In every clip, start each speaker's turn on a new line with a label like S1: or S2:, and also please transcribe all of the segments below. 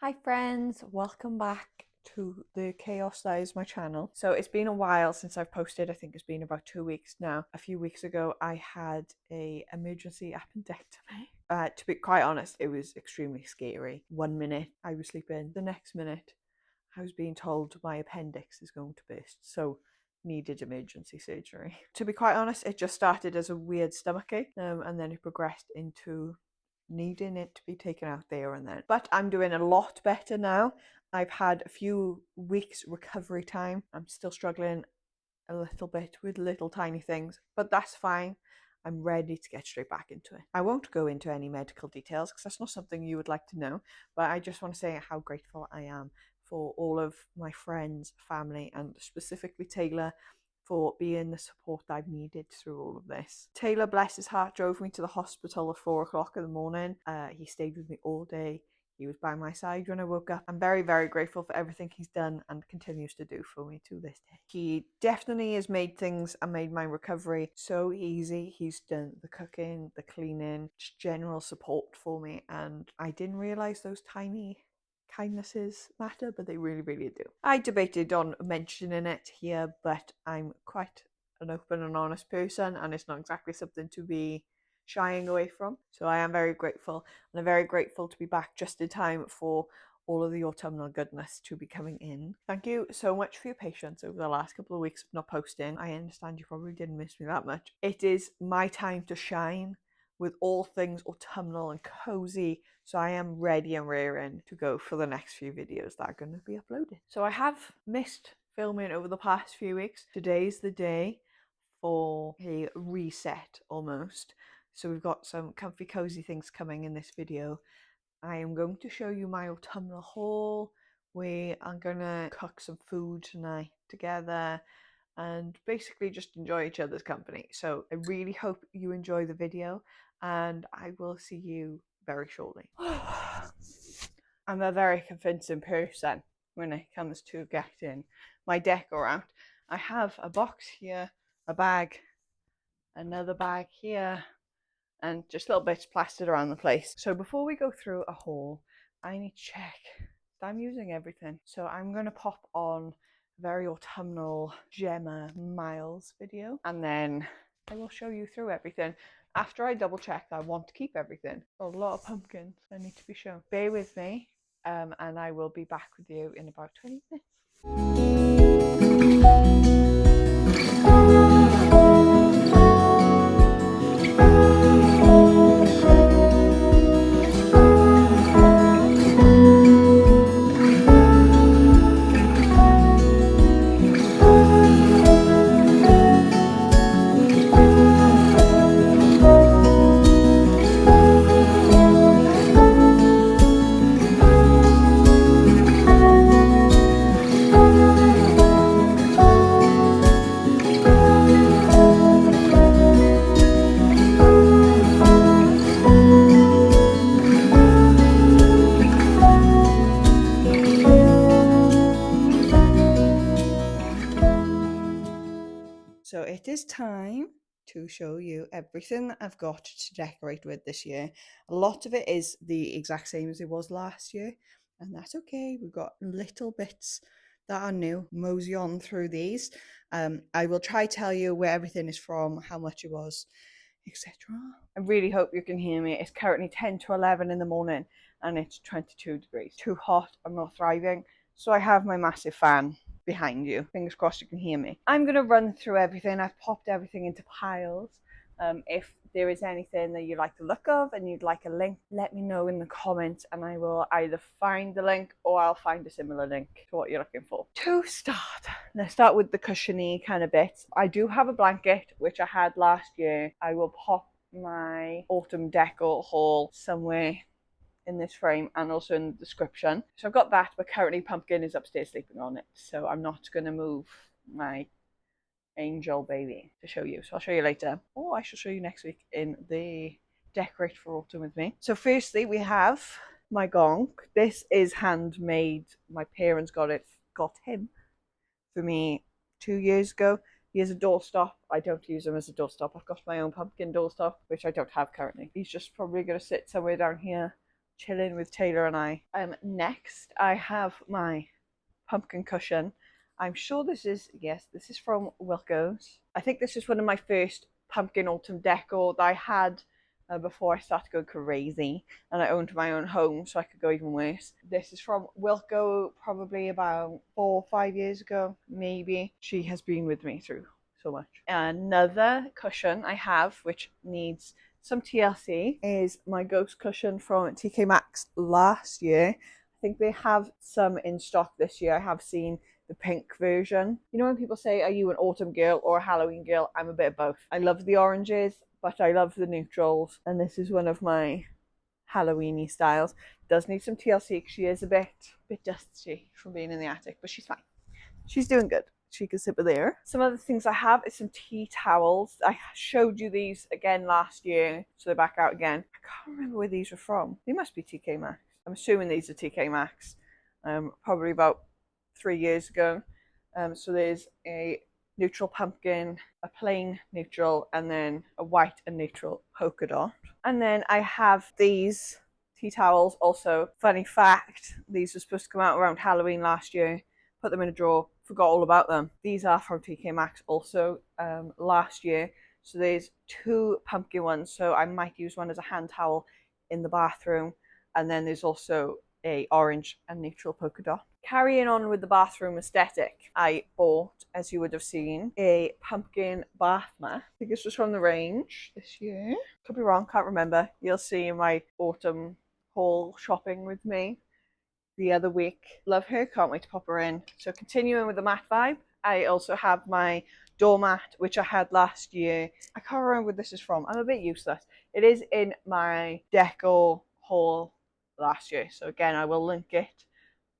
S1: Hi friends, welcome back to the chaos that is my channel. So it's been a while since I've posted. I think it's been about 2 weeks now. A few weeks ago I had a emergency appendectomy. To be quite honest, it was extremely scary. 1 minute I was sleeping, the next minute I was being told my appendix is going to burst, so needed emergency surgery. To be quite honest, it just started as a weird stomachache, and then it progressed into needing it to be taken out there and then. But I'm doing a lot better now. I've had a few weeks recovery time. I'm still struggling a little bit with little tiny things, but that's fine. I'm ready to get straight back into it. I won't go into any medical details because that's not something you would like to know, but I just want to say how grateful I am for all of my friends, family, and specifically Taylor for being the support I've needed through all of this. Taylor, bless his heart, drove me to the hospital at 4 o'clock in the morning. He stayed with me all day. He was by my side when I woke up. I'm very, very grateful for everything he's done and continues to do for me to this day. He definitely has made things and made my recovery so easy. He's done the cooking, the cleaning, just general support for me, and I didn't realise those tiny kindnesses matter, but they really, really do. I debated on mentioning it here, but I'm quite an open and honest person, and it's not exactly something to be shying away from. So I am very grateful, and I'm very grateful to be back just in time for all of the autumnal goodness to be coming in. Thank you so much for your patience over the last couple of weeks of not posting. I understand you probably didn't miss me that much. It is my time to shine with all things autumnal and cozy, so I am ready and raring to go for the next few videos that are going to be uploaded. So I have missed filming over the past few weeks. Today's the day for a reset almost. So we've got some comfy cozy things coming in this video. I am going to show you my autumnal haul. We are gonna cook some food tonight together and basically just enjoy each other's company. So I really hope you enjoy the video, and I will see you very shortly. I'm a very convincing person when it comes to getting my decor out. I have a box here, a bag, another bag here, and just little bits plastered around the place. So before we go through a haul, I need to check that I'm using everything. So I'm going to pop on a very autumnal Gemma Miles video, and then I will show you through everything. After I double check that I want to keep everything. A lot of pumpkins that need to be shown. Bear with me, and I will be back with you in about 20 minutes. So it is time to show you everything that I've got to decorate with this year. A lot of it is the exact same as it was last year, and that's okay. We've got little bits that are new. Mosey on through these. I will try tell you where everything is from, how much it was, etc. I really hope you can hear me. It's currently 10 to 11 in the morning and it's 22 degrees. Too hot, I'm not thriving. So I have my massive fan behind you. Fingers crossed you can hear me. I'm going to run through everything. I've popped everything into piles. If there is anything that you like the look of and you'd like a link, let me know in the comments and I will either find the link or I'll find a similar link to what you're looking for. To start, let's start with the cushiony kind of bits. I do have a blanket which I had last year. I will pop my autumn decor haul somewhere in this frame and also in the description. So I've got that, but currently Pumpkin is upstairs sleeping on it, so I'm not going to move my angel baby to show you. So I'll show you later, or I shall show you next week in the decorate for autumn with me. So firstly we have my gong. This is handmade. My parents got him for me 2 years ago. He is a doorstop. I don't use him as a doorstop. I've got my own pumpkin doorstop, which I don't have currently. He's just probably going to sit somewhere down here chilling with Taylor and I. Next, I have my pumpkin cushion. I'm sure this is, yes, this is from Wilko's. I think this is one of my first pumpkin autumn decor that I had before I started going crazy and I owned my own home, so I could go even worse. This is from Wilko, probably about 4 or 5 years ago, maybe. She has been with me through so much. Another cushion I have, which needs some TLC, is my ghost cushion from TK Maxx last year. I think they have some in stock this year. I have seen the pink version. You know when people say, are you an autumn girl or a Halloween girl? I'm a bit of both. I love the oranges, but I love the neutrals. And this is one of my Halloween-y styles. Does need some TLC because she is a bit dusty from being in the attic, but she's fine. She's doing good. She can sit there. Some other things I have is some tea towels. I showed you these again last year, so they're back out again. I can't remember where these were from. They must be TK Maxx. I'm assuming these are TK Maxx. Probably about 3 years ago. So there's a neutral pumpkin, a plain neutral, and then a white and neutral polka dot. And then I have these tea towels also. Funny fact, these were supposed to come out around Halloween last year. Put them in a drawer, forgot all about them. These are from TK Maxx also last year. So there's 2 pumpkin ones. So I might use one as a hand towel in the bathroom. And then there's also a orange and neutral polka dot. Carrying on with the bathroom aesthetic, I bought, as you would have seen, a pumpkin bath mat. I think this was from the range this year. Could be wrong, can't remember. You'll see in my autumn haul shopping with me the other week. Love her, can't wait to pop her in. So continuing with the mat vibe, I also have my doormat, which I had last year. I can't remember where this is from. I'm a bit useless. It is in my Decor haul last year. So again, I will link it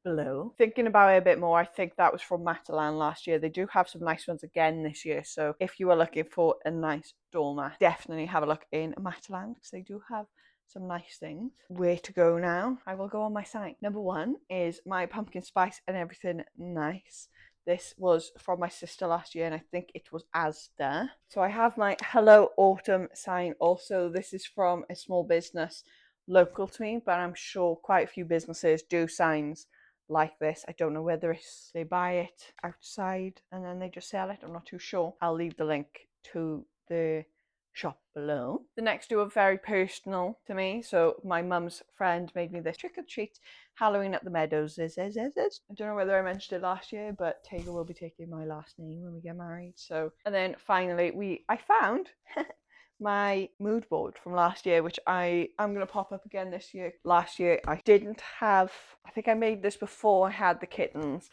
S1: below. Thinking about it a bit more, I think that was from Matalan last year. They do have some nice ones again this year. So if you are looking for a nice doormat, definitely have a look in Matalan because they do have some nice things. Where to go now? I will go on my site. Number 1 is my pumpkin spice and everything nice. This was from my sister last year and I think it was Asda. So I have my Hello Autumn sign also. This is from a small business local to me, but I'm sure quite a few businesses do signs like this. I don't know whether it's they buy it outside and then they just sell it. I'm not too sure. I'll leave the link to the shop below. The next 2 are very personal to me. So my mum's friend made me this trick or treat Halloween at the Meadows. I don't know whether I mentioned it last year, but Taylor will be taking my last name when we get married. So, and then finally I found my mood board from last year, which I'm going to pop up again this year. Last year I didn't have, I think I made this before I had the kittens.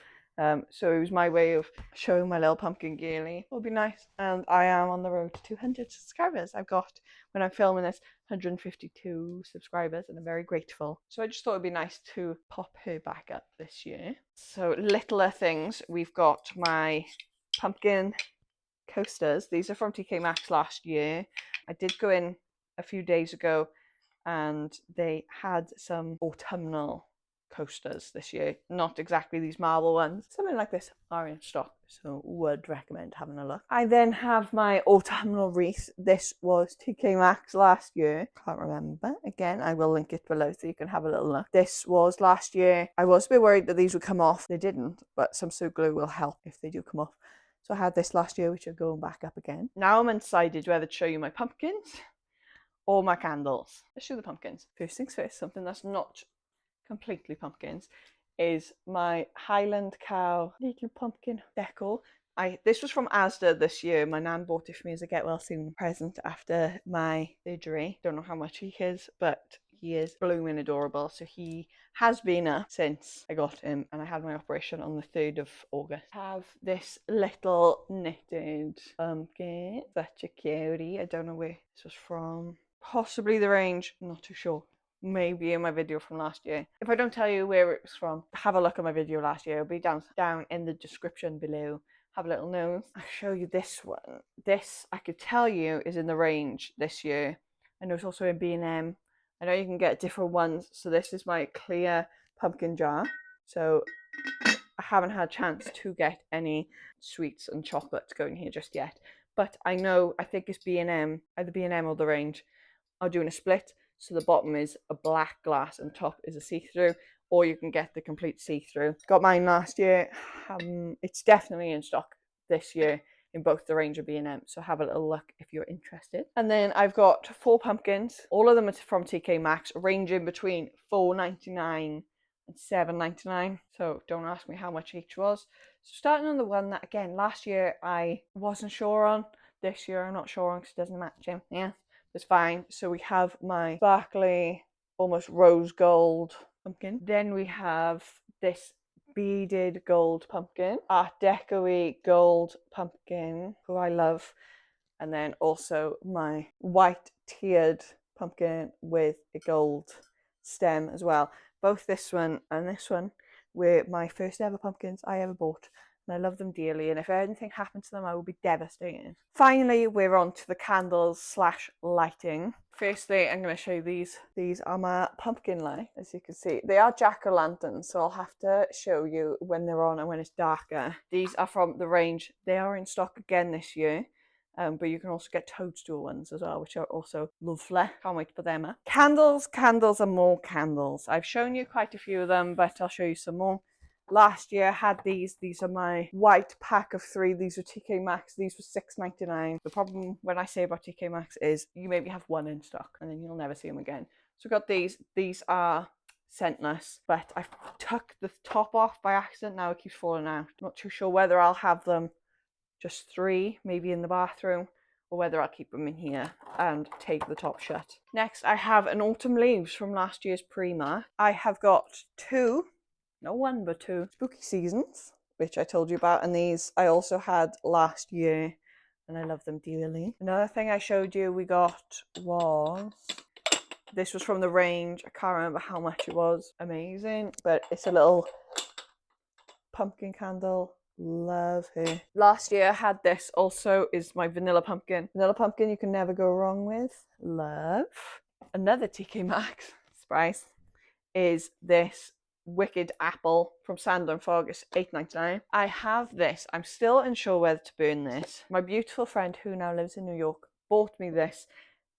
S1: So it was my way of showing my little pumpkin girly. It'll be nice. And I am on the road to 200 subscribers. I've got, when I'm filming this, 152 subscribers and I'm very grateful. So I just thought it'd be nice to pop her back up this year. So littler things, we've got my pumpkin coasters. These are from TK Maxx last year. I did go in a few days ago and they had some autumnal coasters this year. Not exactly these marble ones. Something like this are in stock, so would recommend having a look. I then have my autumnal wreath. This was TK Maxx last year. Can't remember. Again, I will link it below so you can have a little look. This was last year. I was a bit worried that these would come off. They didn't, but some super glue will help if they do come off. So I had this last year, which are going back up again. Now I'm undecided whether to show you my pumpkins or my candles. Let's show the pumpkins. First things first, something that's not completely pumpkins is my Highland Cow little pumpkin decor. This was from Asda this year. My nan bought it for me as a get well soon present after my surgery. Don't know how much he is, but he is blooming adorable. So he has been up since I got him and I had my operation on the 3rd of August. I have this little knitted pumpkin. Such a cutie. I don't know where this was from. Possibly the range. I'm not too sure. Maybe in my video from last year. If I don't tell you where it was from, have a look at my video last year. It'll be down in the description below. Have a little nose. I'll show you this one. This, I could tell you, is in the range this year. I know it's also in B&M. I know you can get different ones. So this is my clear pumpkin jar. So I haven't had a chance to get any sweets and chocolates going here just yet. But I know, I think it's B&M, either B&M or the range, are doing a split. So the bottom is a black glass and top is a see-through, or you can get the complete see-through. Got mine last year. It's definitely in stock this year in both the range of B&M, so have a little look if you're interested. And then I've got 4 pumpkins. All of them are from TK Maxx, ranging between $4.99 and $7.99. So don't ask me how much each was. So starting on the one that, again, last year I wasn't sure on. This year I'm not sure on because it doesn't match him. Yeah, it's fine. So we have my sparkly, almost rose gold pumpkin. Then we have this beaded gold pumpkin, Art Deco gold pumpkin, who I love. And then also my white tiered pumpkin with a gold stem as well. Both this one and this one were my first ever pumpkins I ever bought. And I love them dearly, and if anything happened to them, I would be devastated. Finally, we're on to the candles / lighting. Firstly, I'm going to show you these. These are my pumpkin light, as you can see. They are jack-o'-lanterns, so I'll have to show you when they're on and when it's darker. These are from the range. They are in stock again this year. But you can also get toadstool ones as well, which are also lovely. Can't wait to put them up. Candles, and more candles. I've shown you quite a few of them, but I'll show you some more. Last year I had these. These are my white pack of 3. These were TK Maxx. These were $6.99. The problem when I say about TK Maxx is you maybe have one in stock and then you'll never see them again. So I've got these. These are scentless, but I took the top off by accident. Now it keeps falling out. Not too sure whether I'll have them just 3 maybe in the bathroom, or whether I'll keep them in here and tape the top shut. Next, I have an autumn leaves from last year's Prima. I have got 2, no 1 but 2 spooky seasons, which I told you about, and these I also had last year and I love them dearly. Another thing I showed you we got was, this was from the range, I can't remember how much it was, amazing, but it's a little pumpkin candle. Love her. Last year I had this, also is my vanilla pumpkin. Vanilla pumpkin you can never go wrong with. Love. Another TK Maxx surprise is this wicked apple from Sandler and Fogg. It's $8.99. I have this. I'm still unsure whether to burn this. My beautiful friend who now lives in New York bought me this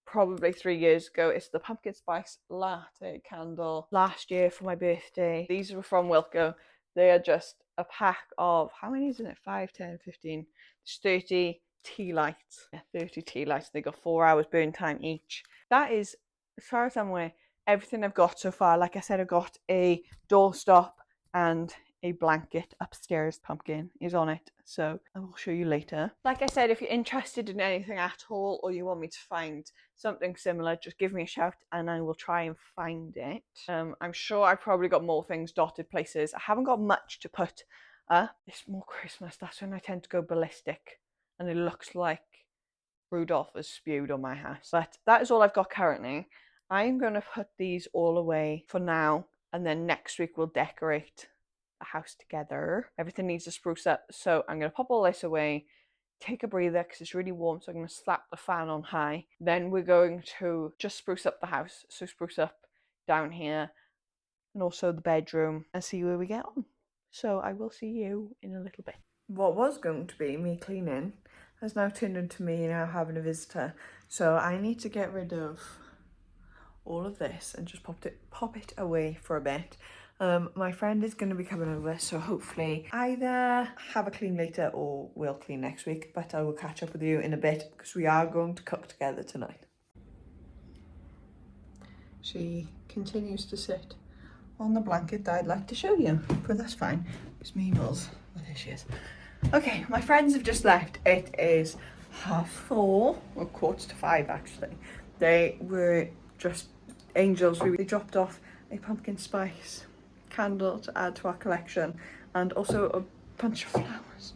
S1: probably 3 years ago. It's the pumpkin spice latte candle last year for my birthday. These were from Wilko. They are just a pack of, how many is in it? 5, 10, 15. It's 30 tea lights. Yeah, 30 tea lights. They got 4 hours burn time each. That is, as far as I'm aware, everything I've got so far. Like I said, I've got a doorstop and a blanket upstairs. Pumpkin is on it, so I will show you later. Like I said, if you're interested in anything at all, or you want me to find something similar, just give me a shout and I will try and find it. I'm sure I've probably got more things dotted places. I haven't got much to put up. It's more Christmas, that's when I tend to go ballistic, and it looks like Rudolph has spewed on my house. But that is all I've got currently. I'm going to put these all away for now, and then next week we'll decorate the house together. Everything needs to spruce up, so I'm going to pop all this away, take a breather because it's really warm, so I'm going to slap the fan on high. Then we're going to just spruce up the house, so spruce up down here and also the bedroom, and see where we get on. So I will see you in a little bit. What was going to be me cleaning has now turned into me now having a visitor, so I need to get rid of all of this and just pop it away for a bit. My friend is going to be coming over, so hopefully either have a clean later or we'll clean next week, but I will catch up with you in a bit because we are going to cook together tonight. She continues to sit on the blanket that I'd like to show you, but that's fine. It's Meebles. Oh, there she is. Okay, my friends have just left. It is 4:30, or 4:45 actually. They were just angels. They dropped off a pumpkin spice candle to add to our collection, and also a bunch of flowers.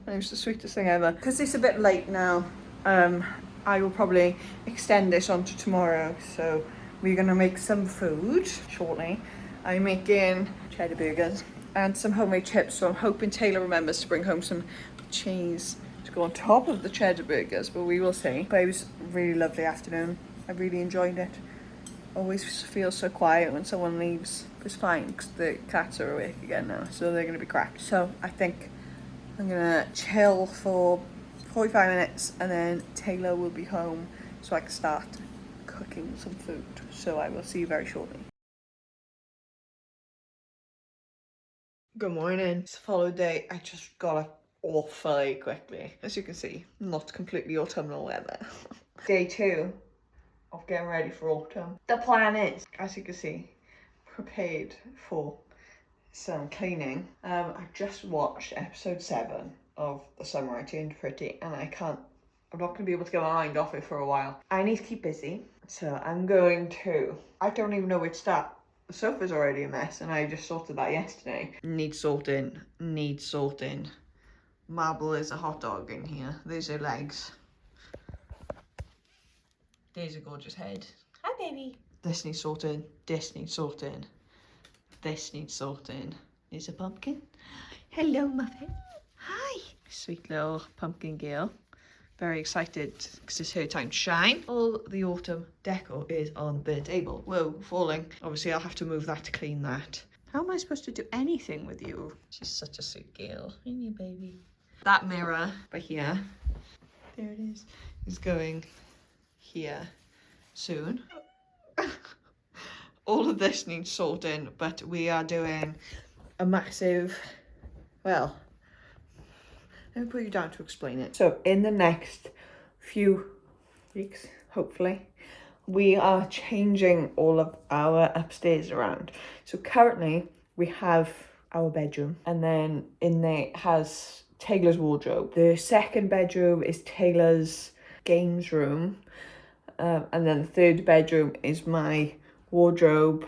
S1: And it was the sweetest thing ever. Because it's a bit late now, I will probably extend this on to tomorrow. So we're gonna make some food shortly. I'm making cheddar burgers and some homemade chips, so I'm hoping Taylor remembers to bring home some cheese to go on top of the cheddar burgers, but we will see. But it was a really lovely afternoon. I really enjoyed it. Always feels so quiet when someone leaves. It's fine because the cats are awake again now, so they're going to be cracked. So I think I'm going to chill for 45 minutes and then Taylor will be home so I can start cooking some food, so I will see you very shortly. Good morning. It's the following day. I just got up awfully quickly. As you can see, not completely autumnal weather. Day 2 of getting ready for autumn. The plan is, as you can see, prepared for some cleaning. I just watched episode 7 of The Summer I Turned Pretty, and I'm not going to be able to get my mind off it for a while. I need to keep busy, so I don't even know where to start. The sofa's already a mess, and I just sorted that yesterday. Needs sorting. Marble is a hot dog in here. There's her legs. There's a gorgeous head. Hi, baby. This needs sorting. This needs sorting. This needs sorting. There's a pumpkin. Hello, Muffin. Hi. Sweet little pumpkin girl. Very excited because it's her time to shine. All the autumn decor is on the table. Whoa, falling. Obviously, I'll have to move that to clean that. How am I supposed to do anything with you? She's such a sweet girl. Ain't you, baby? That mirror by here, there it is going here soon. All of this needs sorting, but we are doing a massive, well, let me put you down to explain it. So in the next few weeks, hopefully, we are changing all of our upstairs around. So currently we have our bedroom, and then in there it has Taylor's wardrobe. The second bedroom is Taylor's games room. And then the third bedroom is my wardrobe,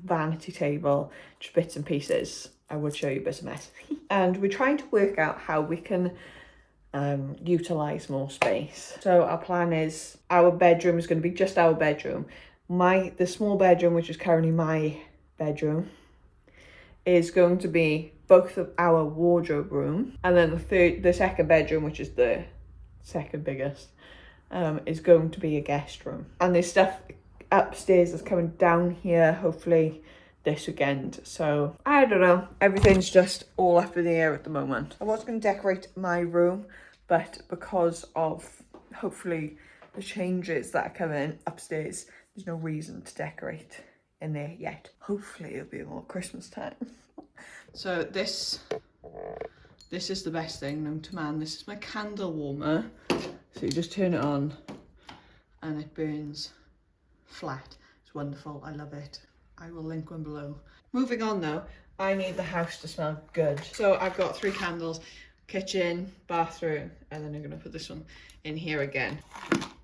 S1: vanity table, just bits and pieces. I would show you bits of mess. And we're trying to work out how we can utilise more space. So our plan is our bedroom is going to be just our bedroom. The small bedroom, which is currently my bedroom, is going to be both of our wardrobe room. And then the second bedroom, which is the second biggest, is going to be a guest room. And there's stuff upstairs that's coming down here, hopefully this weekend. So I don't know, everything's just all up in the air at the moment. I was going to decorate my room, but because of hopefully the changes that are coming upstairs, there's no reason to decorate in there yet. Hopefully it'll be more Christmas time. So this is the best thing known to man. This is my candle warmer. So you just turn it on and it burns flat. It's wonderful. I love it. I will link one below. Moving on though, I need the house to smell good. So I've got 3 candles, kitchen, bathroom, and then I'm going to put this one in here again.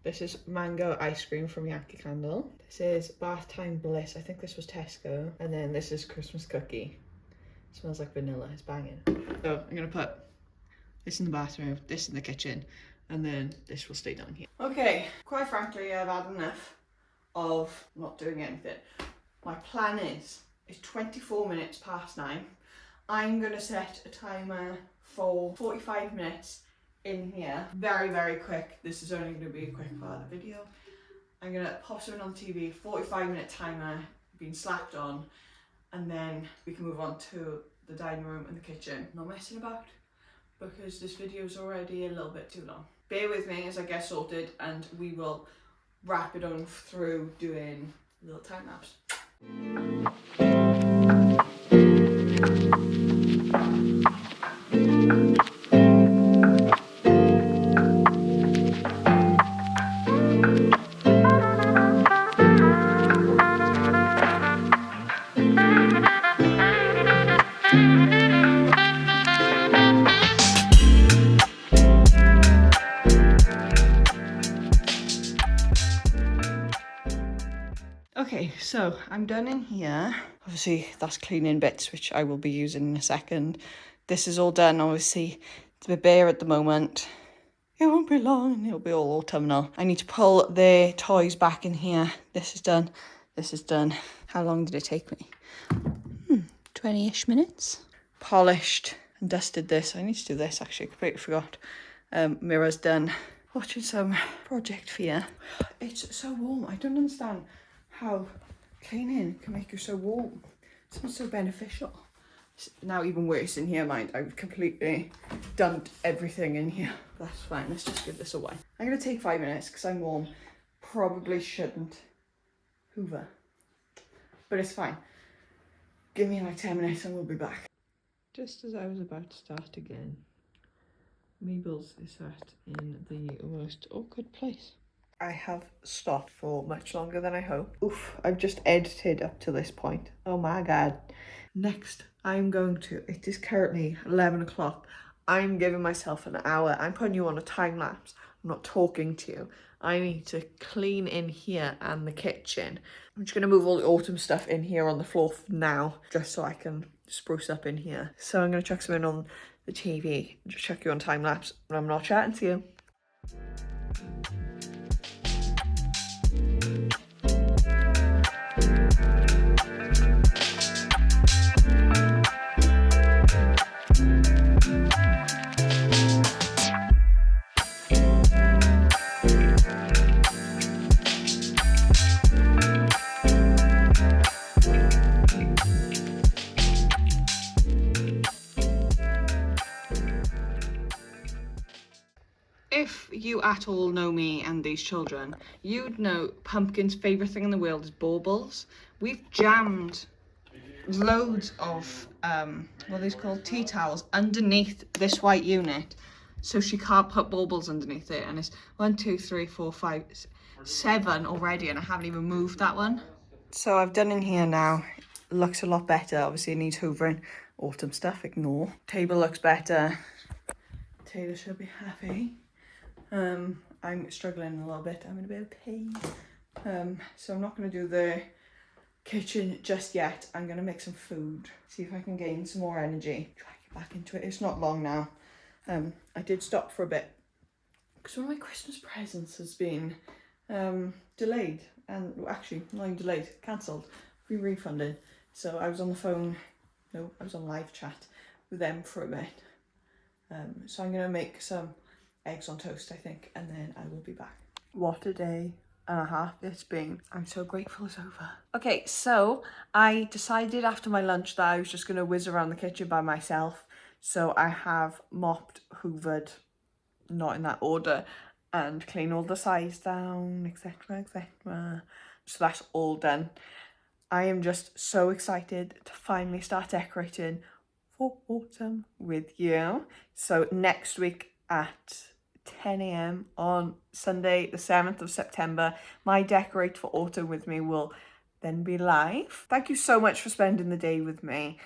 S1: This is mango ice cream from Yankee Candle. This is bath time bliss. I think this was Tesco. And then this is Christmas cookie. It smells like vanilla. It's banging. So I'm going to put this in the bathroom, this in the kitchen, and then this will stay down here. Okay, quite frankly, I've had enough of not doing anything. My plan is 24 minutes past 9. I'm going to set a timer for 45 minutes in here. Very, very quick. This is only going to be a quick part of the video. I'm going to pop something on TV, 45-minute timer being slapped on, and then we can move on to the dining room and the kitchen. Not messing about, because this video is already a little bit too long. Bear with me as I get sorted, and we will wrap it on through doing little time lapse. Okay, so I'm done in here. Obviously, that's cleaning bits, which I will be using in a second. This is all done, obviously. It's a bit bare at the moment. It won't be long, it'll be all autumnal. I need to pull the toys back in here. This is done, this is done. How long did it take me? 20-ish minutes. Polished and dusted this. I need to do this, actually, completely forgot. Mirror's done. Watching some Project Fear. It's so warm, I don't understand how cleaning can make you so warm. It sounds so beneficial. It's now even worse in here, mind. I've completely dumped everything in here. That's fine, let's just give this away. I'm going to take 5 minutes because I'm warm. probably shouldn't hoover, but it's fine. Give me like 10 minutes and we'll be back. Just as I was about to start again, Mabel's is sat in the most awkward place. I have stopped for much longer than I hoped. Oof, I've just edited up to this point. Oh my god. Next, I'm going to, it is currently 11 o'clock. I'm giving myself an hour. I'm putting you on a time lapse. I'm not talking to you. I need to clean in here and the kitchen. I'm just going to move all the autumn stuff in here on the floor now, just so I can spruce up in here. So I'm going to chuck something on the TV, just chuck you on time lapse, and I'm not chatting to you. If you at all know me and these children, you'd know Pumpkin's favourite thing in the world is baubles. We've jammed loads of, what are these called? Tea towels underneath this white unit, so she can't put baubles underneath it. And it's 1, 2, 3, 4, 5, 7 already, and I haven't even moved that one. So I've done in here now. Looks a lot better. Obviously it needs hoovering. Autumn stuff, ignore. Table looks better. Taylor should be happy. I'm struggling a little bit. I'm in a bit of pain. So I'm not going to do the kitchen just yet. I'm going to make some food. See if I can gain some more energy. Try to get back into it. It's not long now. I did stop for a bit because one of my Christmas presents has been delayed. And actually, not even delayed, cancelled. Been refunded. So I was on the phone. No, I was on live chat with them for a bit. So I'm going to make some eggs on toast, I think, and then I will be back. What a day and a half it's been. I'm so grateful it's over. Okay, so I decided after my lunch that I was just going to whiz around the kitchen by myself. So I have mopped, hoovered, not in that order, and clean all the sides down, etc, etc. So that's all done. I am just so excited to finally start decorating for autumn with you. So next week at 10 a.m. on Sunday the 7th of September, my Decorate for Autumn with me will then be live. Thank you so much for spending the day with me.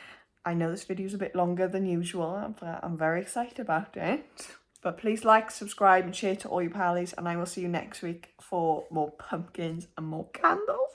S1: I know this video is a bit longer than usual, but I'm very excited about it. But please like, subscribe and share to all your pals, and I will see you next week for more pumpkins and more candles.